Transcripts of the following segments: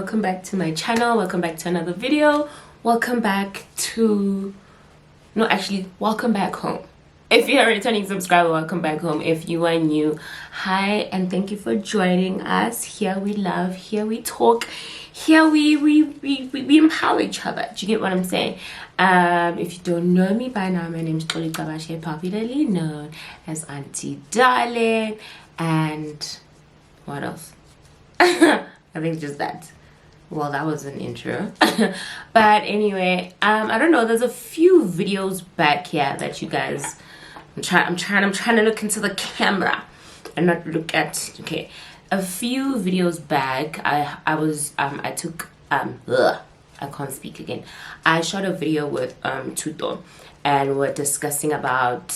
welcome back to my channel. Welcome back to another video. Welcome back to welcome back home. If you're a returning subscriber, welcome back home. If you are new, hi, and thank you for joining us. Here we love, here we talk, here we empower each other. Do you get what I'm saying? If you don't know me by now, my name is Xoligcabashevlogs, popularly known as Auntie Darling. And what else? I think just that. Well, that was an intro. But anyway, I don't know, there's a few videos back here that you guys, I'm trying to look into the camera and not look at, okay, a few videos back I can't speak again. I shot a video with Tuto, and we're discussing about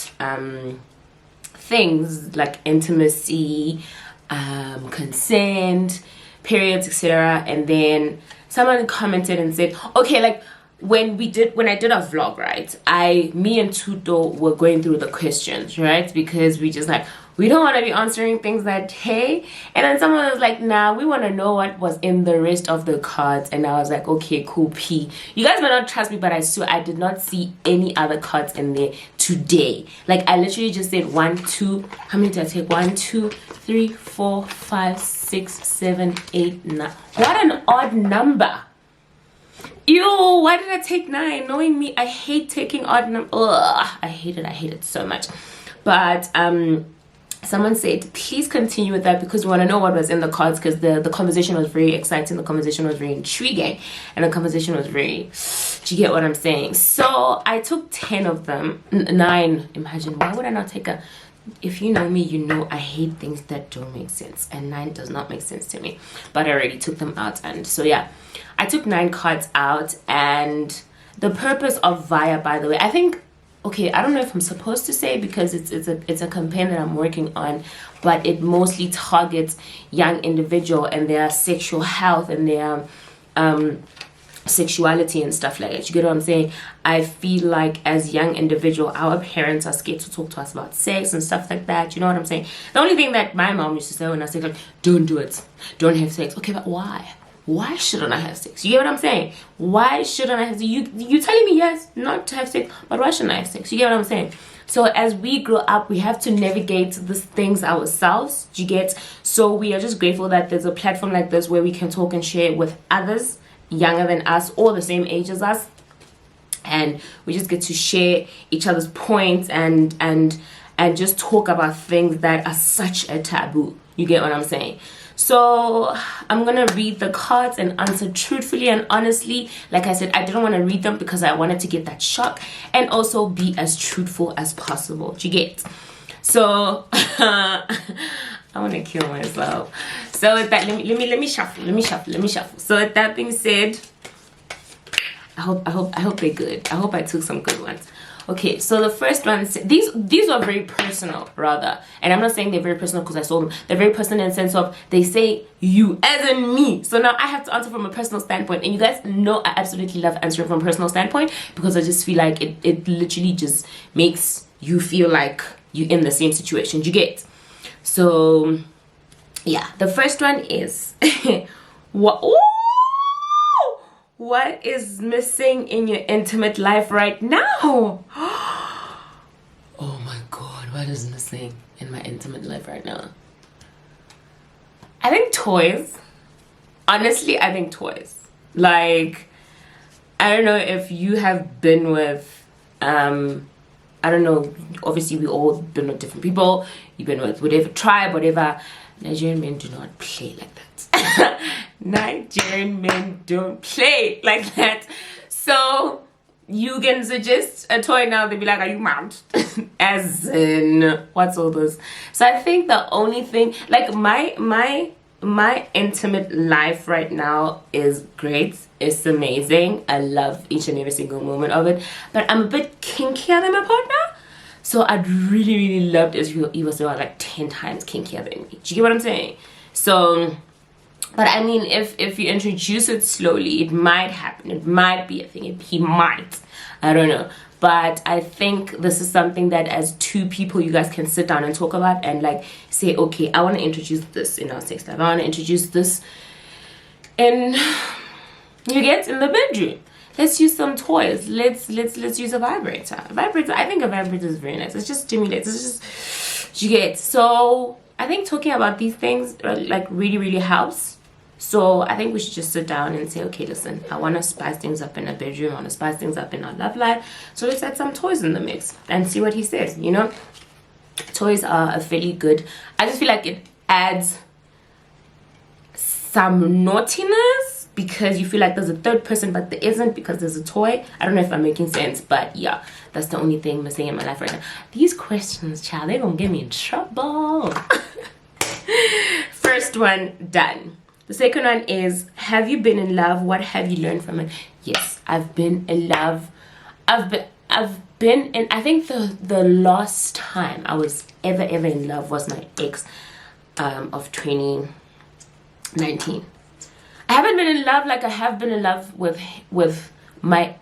things like intimacy, consent, periods, etc. And then someone commented and said, okay, like when I did a vlog, right, me and Tuto were going through the questions, right, because we just like, we don't want to be answering things that, hey, and then someone was like, nah, we want to know what was in the rest of the cards. And I was like, okay, cool, P. You guys might not trust me, but I swear I did not see any other cards in there today. Like, I literally just said 1, 2, how many did I take? 1, 2, 3, 4, 5, 6, 7, 8, 9. What an odd number. Ew, why did I take 9? Knowing me, I hate taking odd numbers. Ugh, I hate it so much. But someone said, please continue with that because we want to know what was in the cards, because the conversation was very exciting, the conversation was very intriguing, and the conversation was very, do you get what I'm saying? So I took 10 of them, 9, imagine, why would I not take a, if you know me, you know I hate things that don't make sense, and 9 does not make sense to me, but I already took them out. And so yeah, I took 9 cards out. And the purpose of Via, by the way, I think, okay, I don't know if I'm supposed to say because it's a campaign that I'm working on, but it mostly targets young individual and their sexual health and their sexuality and stuff like that. You get what I'm saying? I feel like as young individual, our parents are scared to talk to us about sex and stuff like that. You know what I'm saying? The only thing that my mom used to say when I said, like, don't do it, don't have sex. Okay, but why? Why shouldn't I have sex? You get what I'm saying? Why shouldn't I have sex? You telling me yes, not to have sex, but why shouldn't I have sex? You get what I'm saying? So as we grow up, we have to navigate these things ourselves. Do you get? So we are just grateful that there's a platform like this where we can talk and share with others younger than us or the same age as us, and we just get to share each other's points and just talk about things that are such a taboo. You get what I'm saying? So I'm gonna read the cards and answer truthfully and honestly. Like I said, I didn't want to read them because I wanted to get that shock and also be as truthful as possible. Do you get? So I want to kill myself. So with that, let me shuffle. So with that being said, I hope they're good. I hope I took some good ones. Okay, so the first one, these are very personal, rather. And I'm not saying they're very personal because I saw them. They're very personal in the sense of they say you, as in me. So now I have to answer from a personal standpoint. And you guys know I absolutely love answering from a personal standpoint because I just feel like it literally just makes you feel like you're in the same situation. You get? So, yeah. The first one is, what is missing in your intimate life right now? Oh my god, what is missing in my intimate life right now? I think toys. Honestly, I think toys. Like, I don't know if you have been with, I don't know, obviously we all been with different people. You've been with whatever tribe, whatever. Nigerian men do not play like that. Nigerian men don't play like that. So you can suggest a toy now, they'll be like, are you mad? As in, what's all this? So I think the only thing, like my intimate life right now is great. It's amazing. I love each and every single moment of it. But I'm a bit kinkier than my partner. So I'd really love it if he was about like 10 times kinkier than me. Do you get what I'm saying? So, but I mean, if you introduce it slowly, it might happen. It might be a thing. He might. I don't know. But I think this is something that as two people, you guys can sit down and talk about and like say, okay, I want to introduce this in our sex life. I want to introduce this And you get in the bedroom. Let's use some toys. Let's use a vibrator. I think a vibrator is very nice. It just stimulates. It's just, you get. So I think talking about these things like really helps. So I think we should just sit down and say, okay, listen, I want to spice things up in a bedroom. I want to spice things up in our love life. So let's add some toys in the mix and see what he says. You know, toys are a fairly good. I just feel like it adds some naughtiness, because you feel like there's a third person but there isn't, because there's a toy. I don't know if I'm making sense, but yeah, that's the only thing missing in my life right now. These questions, child, they're gonna get me in trouble. First one done. The second one is, have you been in love? What have you learned from it? Yes, I've been in love. I've been in, I think the last time I was ever in love was my ex of 2019. I haven't been in love like I have been in love with my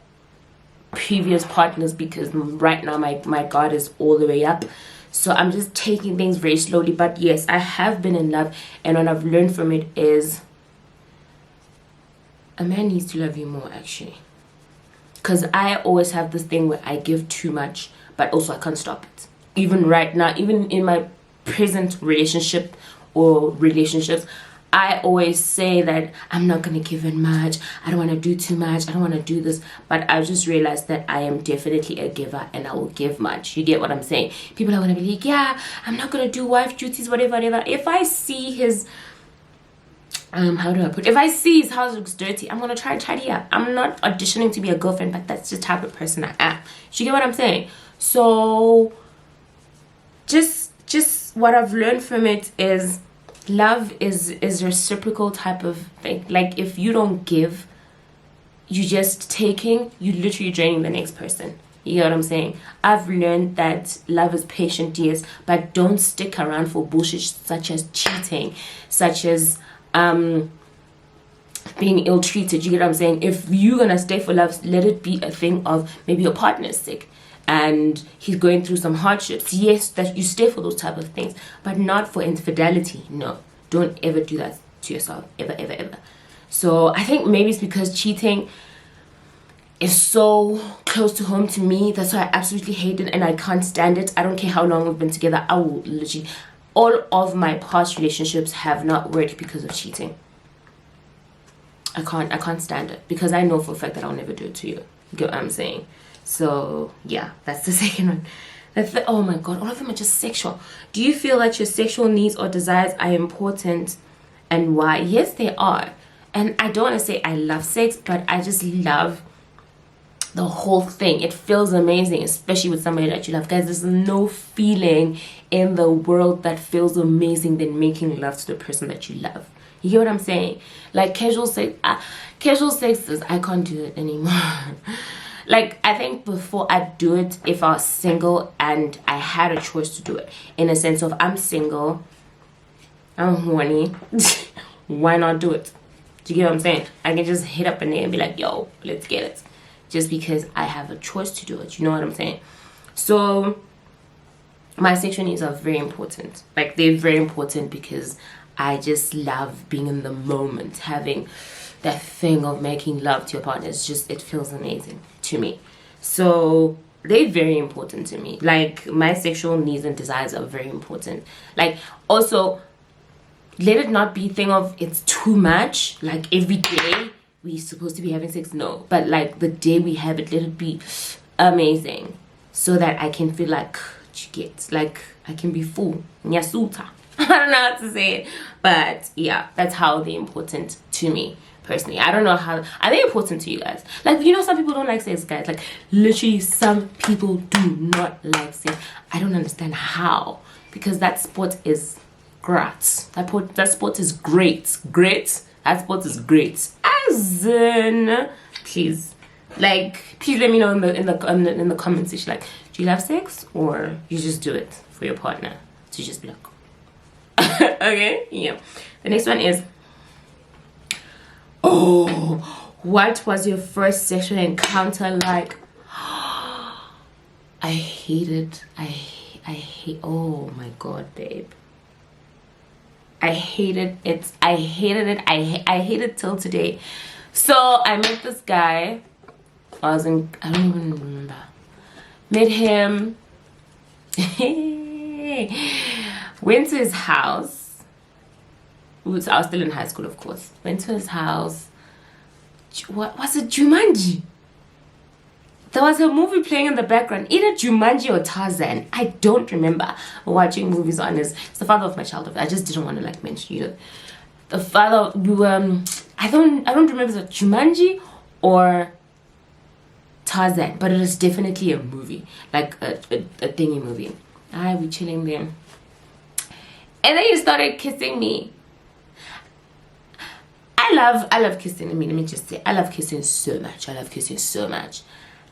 previous partners, because right now my guard is all the way up. So I'm just taking things very slowly. But yes, I have been in love, and what I've learned from it is a man needs to love you more, actually. Because I always have this thing where I give too much, but also I can't stop it. Even right now, even in my present relationship or relationships, I always say that I'm not going to give in much. I don't want to do too much. I don't want to do this. But I just realized that I am definitely a giver, and I will give much. You get what I'm saying? People are going to be like, yeah, I'm not going to do wife duties, whatever. If I see his, how do I put it? If I see his house looks dirty, I'm going to try to tidy up. I'm not auditioning to be a girlfriend, but that's just the type of person I am. You get what I'm saying? So just what I've learned from it is, love is reciprocal type of thing. Like, if you don't give, you just taking, you literally draining the next person. You know what I'm saying? I've learned that love is patient, yes, but don't stick around for bullshit such as cheating, such as being ill-treated. You get what I'm saying? If you're gonna stay for love, let it be a thing of, maybe your partner's sick and he's going through some hardships. Yes, that you stay for those type of things, but not for infidelity. No, don't ever do that to yourself, ever. So I think maybe it's because cheating is so close to home to me. That's why I absolutely hate it, and I can't stand it. I don't care how long we've been together. I will literally, all of my past relationships have not worked because of cheating. I can't stand it, because I know for a fact that I'll never do it to you. You get what I'm saying? So yeah, that's the second one. Oh my god, all of them are just sexual. Do you feel that your sexual needs or desires are important, and why? Yes, they are. And I don't want to say I love sex, but I just love the whole thing. It feels amazing, especially with somebody that you love. Guys, there's no feeling in the world that feels amazing than making love to the person that you love. You get what I'm saying? Like casual sex is, I can't do it anymore. Like, I think before I'd do it if I was single and I had a choice to do it. In a sense of, I'm single, I'm horny, why not do it? Do you get what I'm saying? I can just hit up a nigga and be like, yo, let's get it. Just because I have a choice to do it. You know what I'm saying? So my sexual needs are very important. Like, they're very important because I just love being in the moment, having that thing of making love to your partner. It's just, it feels amazing to me. So they're very important to me. Like, my sexual needs and desires are very important. Like, also, let it not be a thing of it's too much. Like, every day we're supposed to be having sex. No, but like the day we have it, let it be amazing, so that I can feel like, like I can be full. Nyasuta. I don't know how to say it, but yeah, that's how they're important to me personally. I don't know how. Are they important to you guys? Like, you know, some people don't like sex, guys. Like, literally, some people do not like sex. I don't understand how, because that sport is great. That sport is great. That sport is great. As in, please let me know in the comments section. Like, do you love sex, or you just do it for your partner to just be like, okay, yeah. The next one is, oh, what was your first sexual encounter like? I hate it. I hate. Oh my god, babe. I hated it. I hated it. I hate it till today. So I met this guy. I don't even remember. Met him. Went to his house. I was still in high school, of course. Went to his house. What was it? Jumanji. There was a movie playing in the background, either Jumanji or Tarzan. I don't remember watching movies on his. It's the father of my childhood. I just didn't want to like mention you. The father. I don't remember if it was Jumanji or Tarzan, but it is definitely a movie, like a thingy movie. We chilling there, and then he started kissing me. I love kissing. I mean, let me just say, I love kissing so much. I love kissing so much.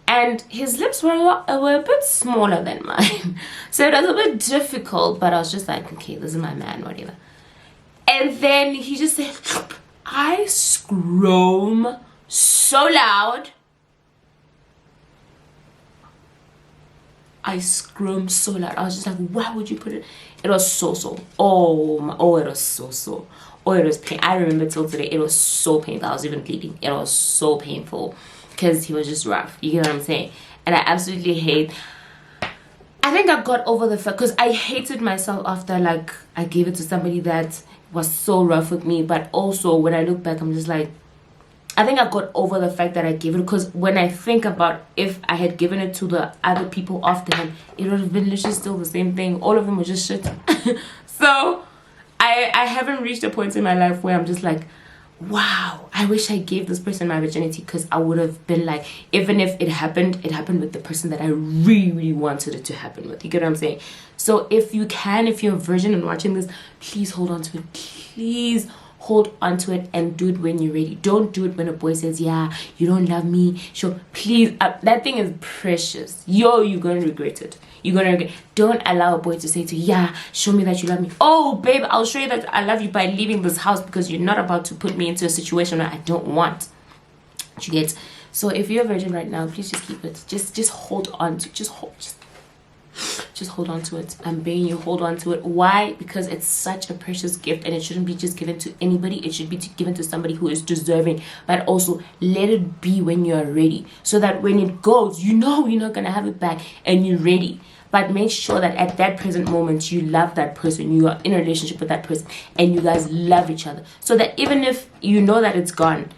And his lips were a bit smaller than mine. So it was a bit difficult, but I was just like, okay, this is my man, whatever. And then he just said, I scream so loud. I screamed so loud. I was just like, why would you put it? It was so. It was so. Oh, it was pain. I remember till today, it was so painful. I was even bleeding. It was so painful. Because he was just rough. You get what I'm saying? And I absolutely hate. I think I got over the fact, because I hated myself after like I gave it to somebody that was so rough with me. But also when I look back, I'm just like, I think I got over the fact that I gave it, because when I think about if I had given it to the other people after him, it would have been literally still the same thing. All of them were just shit. So I haven't reached a point in my life where I'm just like, wow, I wish I gave this person my virginity, because I would have been like, even if it happened with the person that I really, really wanted it to happen with. You get what I'm saying? So if you can, if you're a virgin and watching this, please hold on to it. Please hold on to it and do it when you're ready. Don't do it when a boy says, yeah, you don't love me. Sure, please. That thing is precious. You're going to regret it. You're going to regret. Don't allow a boy to say to you, yeah, show me that you love me. Oh, babe, I'll show you that I love you by leaving this house, because you're not about to put me into a situation where I don't want. You get? So if you're a virgin right now, please just keep it. Just hold on to it. Just hold on to it. I'm begging you, hold on to it. Why? Because it's such a precious gift, and it shouldn't be just given to anybody. It should be given to somebody who is deserving. But also let it be when you're ready, so that when it goes, you know you're not gonna have it back and you're ready. But make sure that at that present moment you love that person, you are in a relationship with that person, and you guys love each other, so that even if you know that it's gone,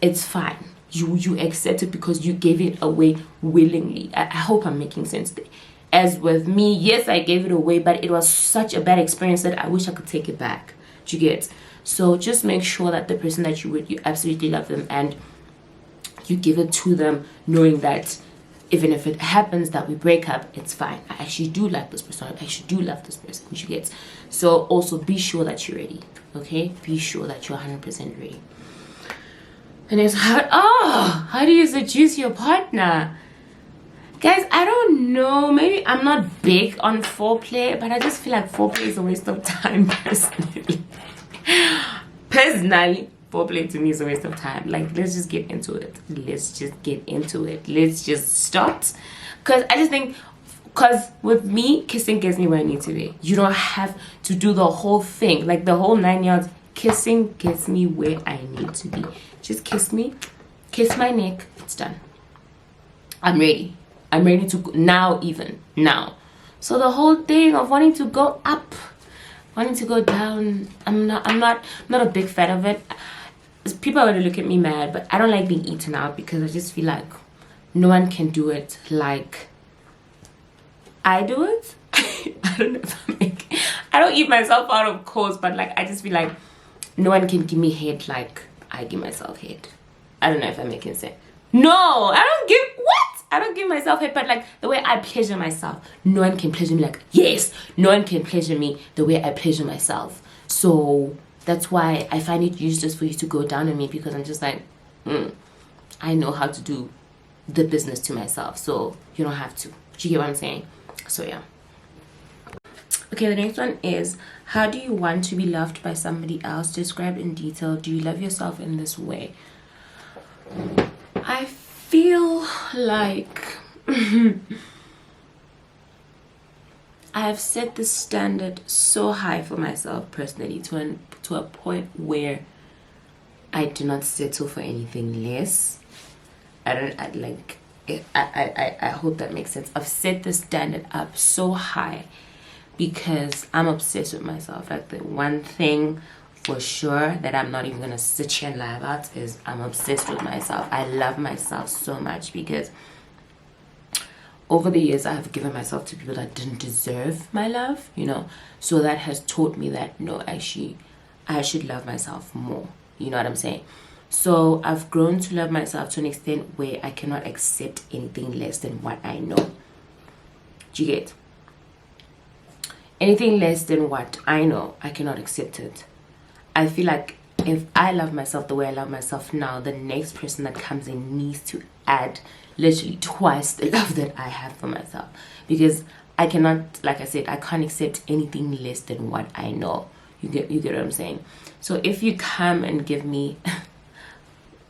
it's fine. You accept it because you gave it away willingly. I hope I'm making sense there. As with me, yes, I gave it away, but it was such a bad experience that I wish I could take it back. Do you get? So just make sure that the person that you with, you absolutely love them, and you give it to them knowing that even if it happens that we break up, it's fine. I actually do like this person. I actually do love this person. You get? So also be sure that you're ready. Okay? Be sure that you're 100% ready. And it's how do you seduce your partner? Guys, I don't know. Maybe I'm not big on foreplay, but I just feel like foreplay is a waste of time personally. Personally, foreplay to me is a waste of time. Like, let's just get into it. Let's just start. Because I just think, because with me, kissing gets me where I need to be. You don't have to do the whole thing. Like, the whole 9 yards. Kissing gets me where I need to be. Just kiss me. Kiss my neck. It's done. I'm ready. I'm ready to go now, even now. So the whole thing of wanting to go up, wanting to go down, I'm not a big fan of it. People are going to look at me mad, but I don't like being eaten out, because I just feel like no one can do it like I do it. I don't know if I don't eat myself out, of course, but like I just feel like no one can give me head like I give myself head. I don't know if I'm making sense. No, I don't give myself head, but like the way I pleasure myself, no one can pleasure me like, yes, no one can pleasure me the way I pleasure myself. So that's why I find it useless for you to go down on me, because I'm just like, I know how to do the business to myself, so you don't have to. Do you get what I'm saying? So yeah. Okay, the next one is, how do you want to be loved by somebody else? Describe in detail. Do you love yourself in this way? I feel like I have set the standard so high for myself personally to a point where I do not settle for anything less. I hope that makes sense. I've set the standard up so high because I'm obsessed with myself. Like, the one thing for sure that I'm not even gonna sit here and lie about is I'm obsessed with myself. I love myself so much because over the years I have given myself to people that didn't deserve my love, you know. So that has taught me that no, actually I should love myself more. You know what I'm saying? So I've grown to love myself to an extent where I cannot accept anything less than what I know. Do you get? Anything less than what I know, I cannot accept it. I feel like if I love myself the way I love myself now, the next person that comes in needs to add literally twice the love that I have for myself. Because I cannot, like I said, I can't accept anything less than what I know. You get what I'm saying? So if you come and give me...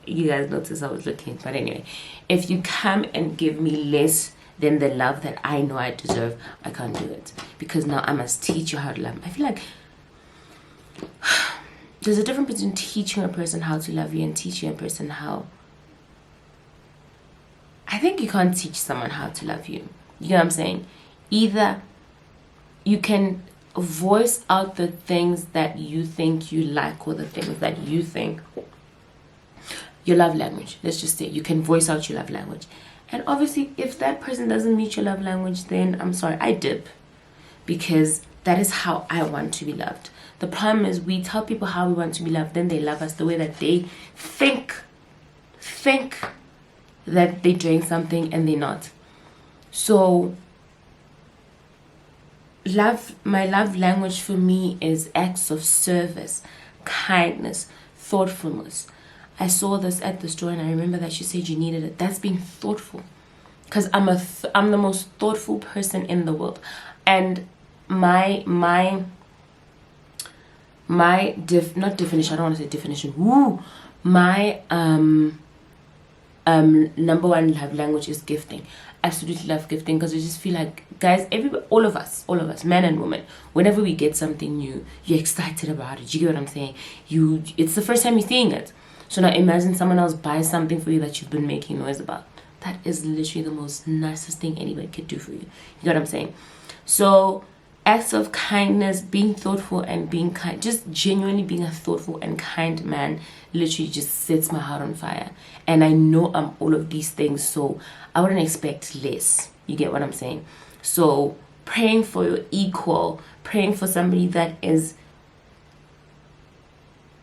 you guys notice I was looking, but anyway, if you come and give me less than the love that I know I deserve, I can't do it, because now I must teach you how to love. I feel like there's a difference between teaching a person how to love you and teaching a person how... I think you can't teach someone how to love you. You know what I'm saying? Either you can voice out the things that you think you like, or the things that you think your love language. Let's just say you can voice out your love language. And obviously, if that person doesn't meet your love language, then I'm sorry, I dip. Because that is how I want to be loved. The problem is we tell people how we want to be loved, then they love us the way that they think that they're doing something and they're not. So my love language for me is acts of service, kindness, thoughtfulness. I saw this at the store and I remember that you said you needed it. That's being thoughtful, because I'm the most thoughtful person in the world. And not definition, I don't want to say definition. My number one love language is gifting. Absolutely love gifting, because I just feel like, guys, all of us, men and women, whenever we get something new, you're excited about it. You get what I'm saying? It's the first time you're seeing it. So now imagine someone else buys something for you that you've been making noise about. That is literally the most nicest thing anybody could do for you. You know what I'm saying? So acts of kindness, being thoughtful and being kind, just genuinely being a thoughtful and kind man, literally just sets my heart on fire. And I know I'm all of these things, so I wouldn't expect less. You get what I'm saying? So praying for your equal, praying for somebody that is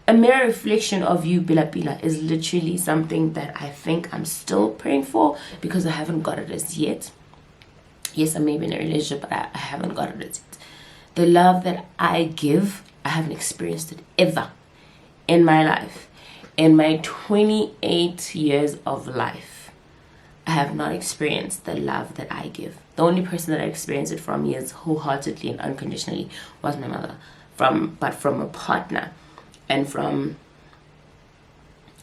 a mirror reflection of you, Bila, is literally something that I think I'm still praying for, because I haven't got it as yet. Yes, I may be in a relationship, but I haven't got it as yet. The love that I give, I haven't experienced it ever in my life. In my 28 years of life, I have not experienced the love that I give. The only person that I experienced it from years wholeheartedly and unconditionally was my mother. But from a partner and from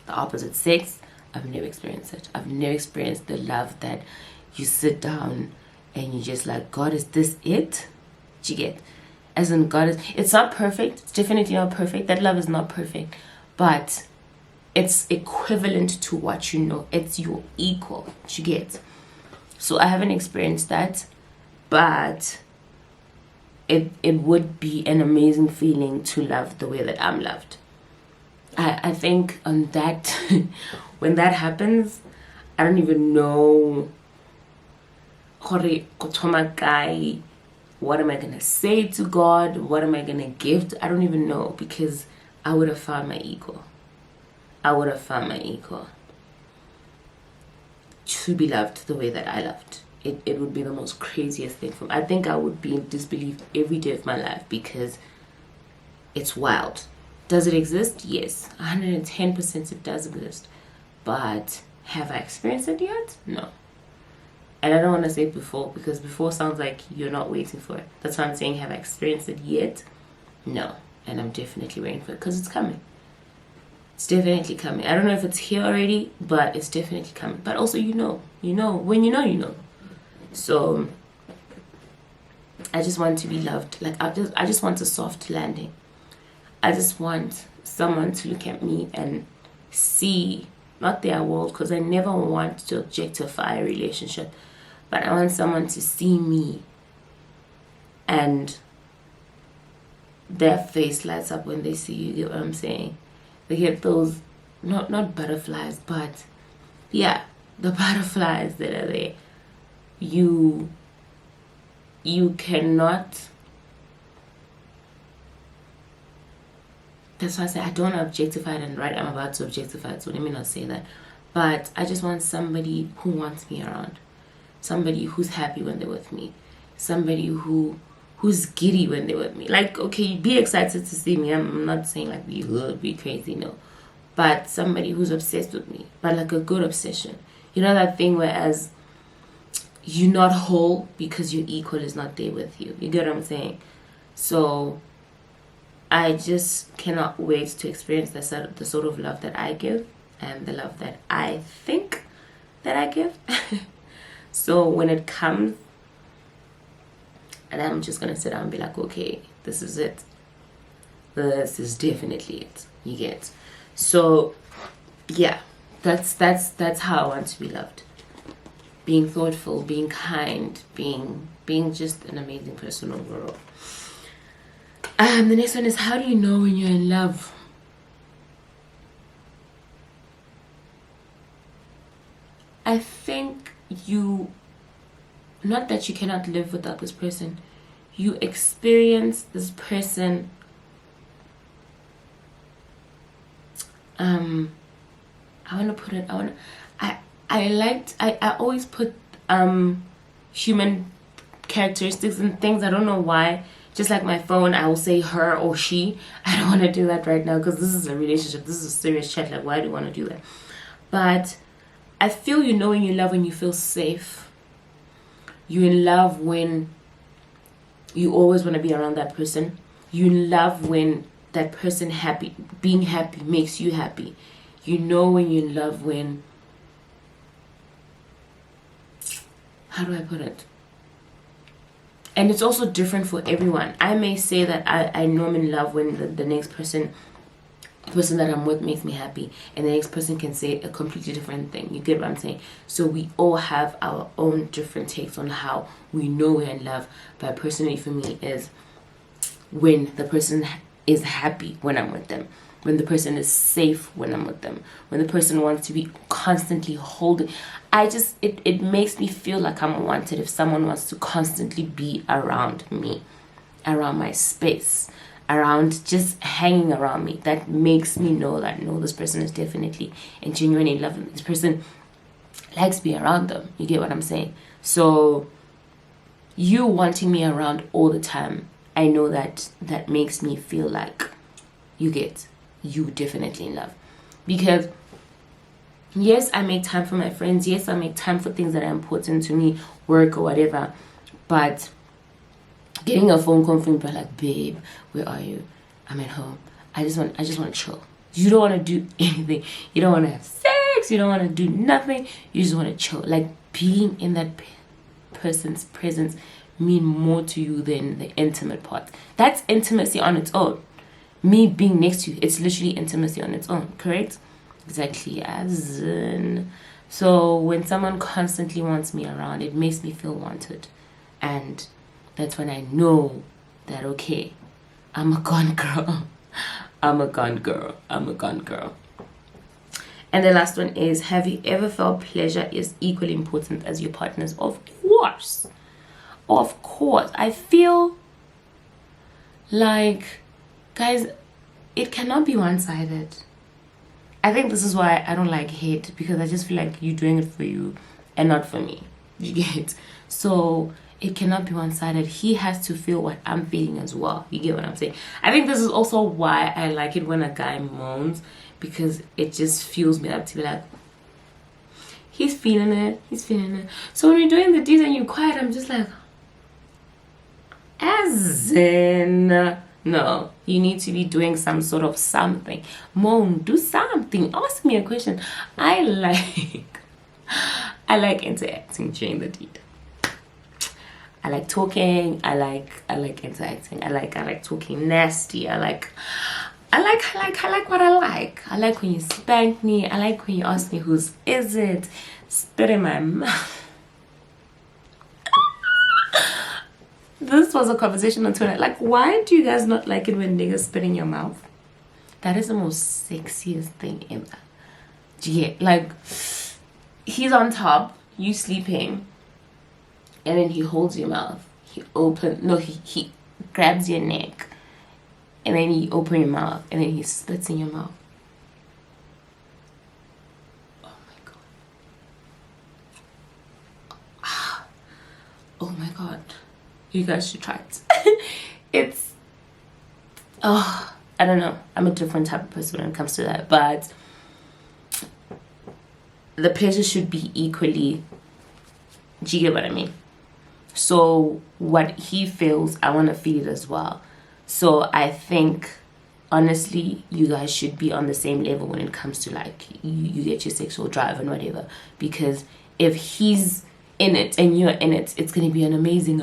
the opposite sex, I've never experienced it. I've never experienced the love that you sit down and you just like, God, is this it? Do you get? As in, God is... It's not perfect. It's definitely not perfect. That love is not perfect. But it's equivalent to what you know. It's your equal. Do you get? So I haven't experienced that. But it would be an amazing feeling to love the way that I'm loved. I think on that... when that happens, I don't even know... What am I gonna say to God? What am I gonna give to? I don't even know, because I would have found my equal. To be loved the way that I loved. It would be the most craziest thing for me. I think I would be in disbelief every day of my life, because it's wild. Does it exist? Yes, 110% it does exist. But have I experienced it yet? No. And I don't want to say before, because before sounds like you're not waiting for it. That's why I'm saying, have I experienced it yet? No. And I'm definitely waiting for it, because it's coming. It's definitely coming. I don't know if it's here already, but it's definitely coming. But also, when you know. So I just want to be loved. Like I just want a soft landing. I just want someone to look at me and see not their world, because I never want to objectify a relationship, but I want someone to see me and their face lights up when they see you. Get what I'm saying? They get those not butterflies, but yeah, the butterflies that are there. You cannot. That's why I say I don't want to objectify it, and right, I'm about to objectify it, so let me not say that. But I just want somebody who wants me around, somebody who's happy when they're with me, somebody who's giddy when they're with me. Like, okay, be excited to see me. I'm not saying like be crazy, no, but somebody who's obsessed with me, but like a good obsession. You know that thing whereas you're not whole because your equal is not there with you. You get what I'm saying? So I just cannot wait to experience the sort of love that I give and the love that I think that I give. So when it comes, and I'm just gonna sit down and be like, okay, this is it. This is definitely it. You get? So yeah, that's how I want to be loved. Being thoughtful, being kind, being just an amazing person overall. The next one is, how do you know when you're in love? I think not that you cannot live without this person, you experience this person I always put human characteristics and things. I don't know why. Just like my phone, I will say her or she. I don't want to do that right now because this is a relationship. This is a serious chat. Like, why do you want to do that? But I feel you know when you love when you feel safe. You in love when you always want to be around that person. You in love when that person being happy makes you happy. You know when you're in love when, how do I put it? And it's also different for everyone. I may say that I know I'm in love when the next person, the person that I'm with makes me happy, and the next person can say a completely different thing. You get what I'm saying? So we all have our own different takes on how we know we're in love. But personally for me is when the person is happy when I'm with them, when the person is safe when I'm with them, when the person wants to be constantly holding. It makes me feel like I'm wanted if someone wants to constantly be around me, around my space, around just hanging around me. That makes me know that no, this person is definitely and genuinely in love with me. This person likes to be around them. You get what I'm saying? So you wanting me around all the time, I know that makes me feel like you definitely in love. Because yes, I make time for my friends. Yes, I make time for things that are important to me, work or whatever. But getting a phone call from me like, babe, where are you? I'm at home. I just want to chill. You don't want to do anything. You don't want to have sex. You don't want to do nothing. You just want to chill. Like, being in that person's presence mean more to you than the intimate part. That's intimacy on its own. Me being next to you, it's literally intimacy on its own, correct? Exactly as in. So when someone constantly wants me around, it makes me feel wanted. And that's when I know that, okay, I'm a gone girl. I'm a gone girl. I'm a gone girl. And the last one is, have you ever felt pleasure is equally important as your partner's? Of course. Of course. I feel like, guys, it cannot be one-sided. I think this is why I don't like hate, because I just feel like you're doing it for you and not for me. You get it? So it cannot be one-sided. He has to feel what I'm feeling as well. You get what I'm saying? I think this is also why I like it when a guy moans, because it just fuels me up to be like, he's feeling it. He's feeling it. So when you're doing the deeds and you're quiet, I'm just like, as in, no, you need to be doing some sort of something. Moan, do something. Ask me a question. I like interacting during the deed. I like talking. I like interacting. I like talking nasty. I like what I like. I like when you spank me. I like when you ask me whose is it. Spit in my mouth. This was a conversation on Twitter. Like, why do you guys not like it when niggas spit in your mouth? That is the most sexiest thing ever. Do you get, like, he's on top, you sleeping, and then he holds your mouth. He grabs your neck, and then he opens your mouth, and then he spits in your mouth. Oh my god. Oh my god. You guys should try it. I don't know. I'm a different type of person when it comes to that, but the pleasure should be equally. Do you get what I mean? So what he feels, I want to feel it as well. So I think, honestly, you guys should be on the same level when it comes to, like, you get your sexual drive and whatever. Because if he's in it and you're in it, it's going to be an amazing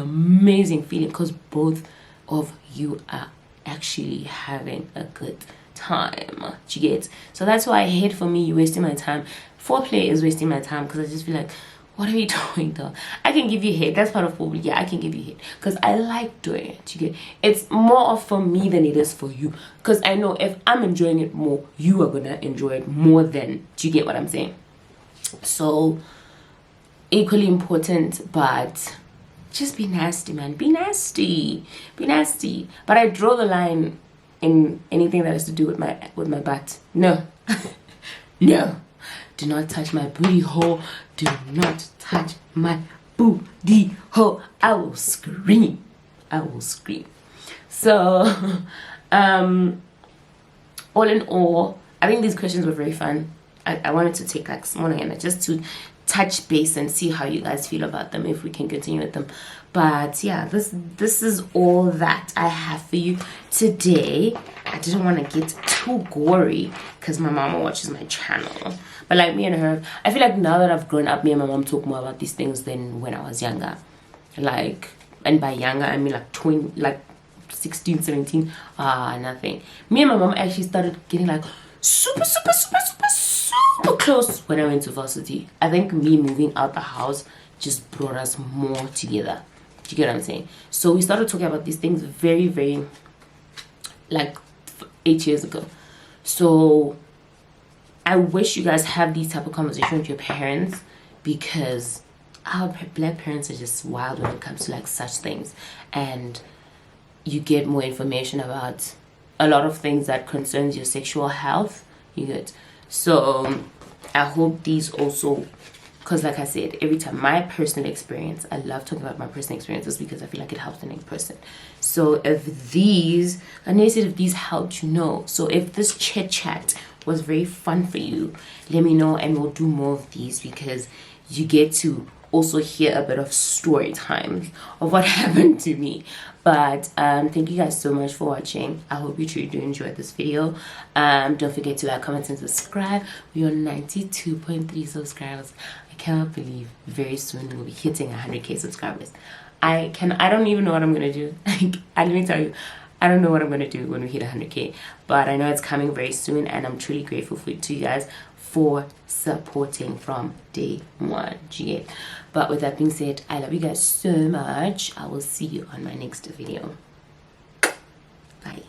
feeling, because both of you are actually having a good time. Do you get? So that's why I hate, for me, you wasting my time. Foreplay is wasting my time, because I just feel like, what are we doing though? I can give you head. That's part of foreplay. Yeah, I can give you head, because I like doing it. Do you get? It's more of for me than it is for you, because I know if I'm enjoying it more, you are gonna enjoy it more than. Do you get what I'm saying? So equally important, but just be nasty, man. Be nasty. But I draw the line in anything that has to do with my butt. No. No. Do not touch my booty hole. Do not touch my booty hole. I will scream. So all in all, I think these questions were very fun. I wanted to take like smaller and just to touch base and see how you guys feel about them, if we can continue with them. But yeah, this is all that I have for you today. I didn't want to get too gory because my mama watches my channel, but like me and her, I feel like now that I've grown up, me and my mom talk more about these things than when I was younger. Like, and by younger I mean like 16, 17. Nothing. Me and my mom actually started getting like super close when I went to varsity. I think me moving out the house just brought us more together. Do you get what I'm saying? So we started talking about these things very like 8 years ago. So I wish you guys have these type of conversations with your parents, because our black parents are just wild when it comes to like such things, and you get more information about a lot of things that concerns your sexual health. You get? So I hope these also, because like I said, every time, my personal experience, I love talking about my personal experiences because I feel like it helps the next person. So if these, and they said if these helped you know, so if this chit chat was very fun for you, let me know and we'll do more of these, because you get to also hear a bit of story times of what happened to me. But thank you guys so much for watching. I hope you truly do enjoy this video. Don't forget to like, comment, and subscribe. We're on 92.3 subscribers. I cannot believe very soon we'll be hitting 100k subscribers. I don't even know what I'm gonna do. Let me tell you, I don't know what I'm gonna do when we hit 100k, but I know it's coming very soon, and I'm truly grateful to you guys for supporting from day one. But with that being said, I love you guys so much. I will see you on my next video. Bye.